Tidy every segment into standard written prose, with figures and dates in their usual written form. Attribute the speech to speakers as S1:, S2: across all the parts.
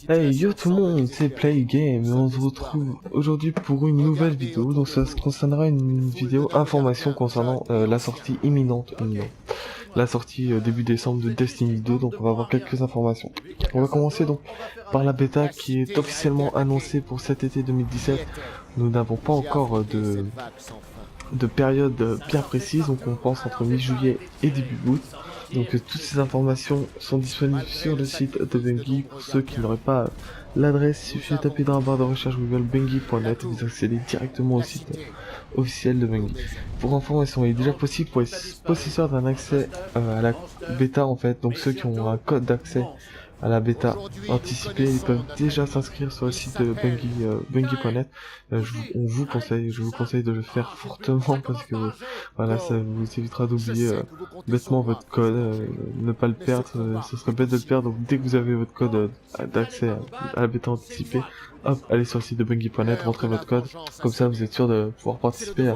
S1: Hey yo tout le monde, c'est Play Game et on se retrouve aujourd'hui pour une nouvelle vidéo. Donc ça se concernera une vidéo information concernant la sortie imminente, non, la sortie début décembre de Destiny 2. Donc on va avoir quelques informations. On va commencer donc par la bêta qui est officiellement annoncée pour cet été 2017. Nous n'avons pas encore de période bien précise, donc on pense entre mi-juillet et début août. Donc toutes ces informations sont disponibles sur le site de Bungie. Pour ceux qui n'auraient pas l'adresse, il suffit de taper dans la barre de recherche Google bungie.net et vous accédez directement au site officiel de Bungie. Pour information, il est déjà possible pour les possesseurs d'un accès à la bêta en fait, donc ceux qui ont un code d'accès à la bêta anticipée, ils peuvent déjà s'inscrire sur le site de Bungie, bungie.net. Je vous conseille de le faire fortement parce que voilà, ça vous évitera d'oublier bêtement votre code, ne pas le perdre, ce serait bête de le perdre. Donc dès que vous avez votre code d'accès à la bêta anticipée, hop, allez sur le site de Bungie.net, rentrez votre code, comme ça vous êtes sûr de pouvoir participer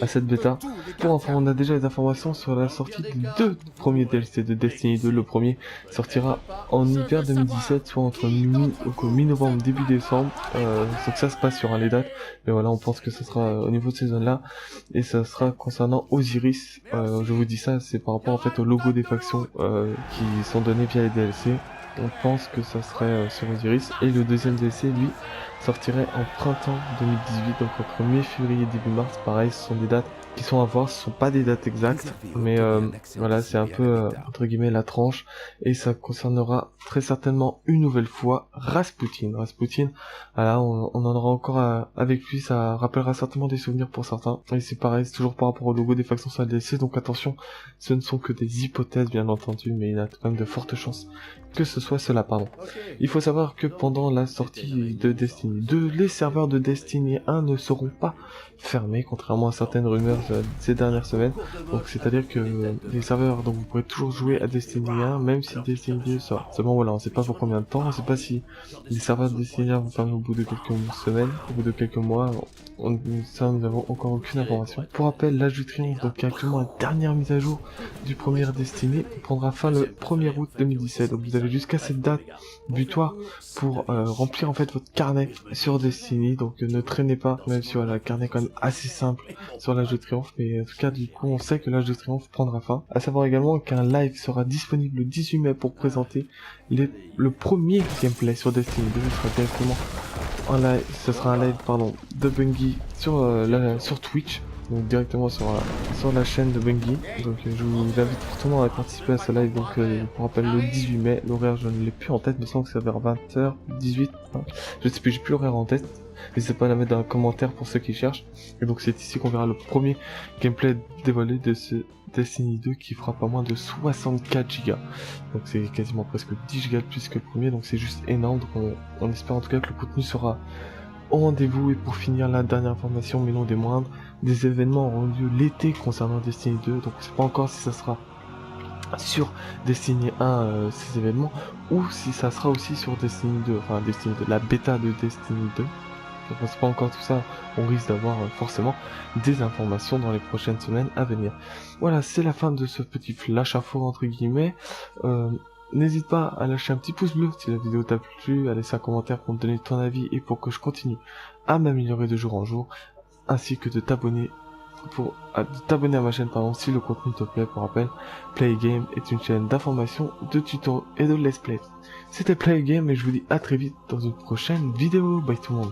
S1: à cette bêta. Pour info, on a déjà les informations sur la sortie des deux premiers DLC de Destiny 2. Le premier sortira en hiver 2017, soit entre mi-novembre, début décembre. Donc ça se passe sur les dates, mais voilà, on pense que ce sera au niveau de ces zones-là, et ça sera concernant Osiris. Je vous dis ça, c'est par rapport en fait au logo des factions qui sont donnés via les DLC. On pense que ça serait sur Osiris, et le deuxième DLC, lui, sortirait en printemps 2018, donc entre mi-février et début mars. Pareil, ce sont des dates qui sont à voir, ce sont pas des dates exactes, mais voilà, c'est un peu entre guillemets la tranche, et ça concernera très certainement une nouvelle fois Rasputin. Rasputin, voilà, on en aura encore avec lui, ça rappellera certainement des souvenirs pour certains, et c'est pareil, c'est toujours par rapport au logo des factions sur la DLC, donc attention, ce ne sont que des hypothèses bien entendu, mais il y a quand même de fortes chances que ce soit cela, pardon. Il faut savoir que pendant la sortie de Destiny 2, les serveurs de Destiny 1 ne seront pas fermés, contrairement à certaines rumeurs ces dernières semaines. Donc c'est-à-dire que les serveurs, donc vous pourrez toujours jouer à Destiny 1, même si Destiny 2 sort. Seulement voilà, on sait pas pour combien de temps, on sait pas si les serveurs de Destiny 1 vont fermer au bout de quelques semaines, au bout de quelques mois. Ça, nous n'avons encore aucune information. Pour rappel, l'âge du triomphe, donc actuellement la dernière mise à jour du premier Destiny, prendra fin le 1er août 2017. Donc vous avez jusqu'à cette date butoir pour remplir en fait votre carnet sur Destiny. Donc ne traînez pas, même si voilà, le carnet est quand même assez simple sur l'âge de triomphe, mais en tout cas du coup on sait que l'âge de triomphe prendra fin. À savoir également qu'un live sera disponible le 18 mai pour présenter le premier gameplay sur Destiny 2. Ce sera directement en live, ce sera un live pardon de Bungie sur Twitch, donc directement sur la chaîne de Bungie. Donc je vous invite fortement à participer à ce live. Donc pour rappel, le 18 mai, l'horaire je ne l'ai plus en tête, mais il me semble que c'est vers 20h 18, hein. Je sais plus, j'ai plus l'horaire en tête, n'hésitez pas à la mettre dans les commentaires pour ceux qui cherchent. Et donc c'est ici qu'on verra le premier gameplay dévoilé de ce Destiny 2 qui fera pas moins de 64 Go. Donc c'est quasiment presque 10 Go de plus que le premier, donc c'est juste énorme. Donc on espère en tout cas que le contenu sera au rendez-vous. Et pour finir, la dernière information, mais non des moindres, des événements auront lieu l'été concernant Destiny 2, donc on sait pas encore si ça sera sur Destiny 1 ces événements, ou si ça sera aussi sur Destiny 2, enfin Destiny 2, la bêta de Destiny 2. Donc on sait pas encore tout ça, on risque d'avoir forcément des informations dans les prochaines semaines à venir. Voilà, c'est la fin de ce petit flash info entre guillemets. N'hésite pas à lâcher un petit pouce bleu si la vidéo t'a plu, à laisser un commentaire pour me donner ton avis et pour que je continue à m'améliorer de jour en jour, ainsi que de t'abonner à ma chaîne si le contenu te plaît. Pour rappel, Play Game est une chaîne d'information, de tutos et de let's play. C'était Play Game et je vous dis à très vite dans une prochaine vidéo. Bye tout le monde.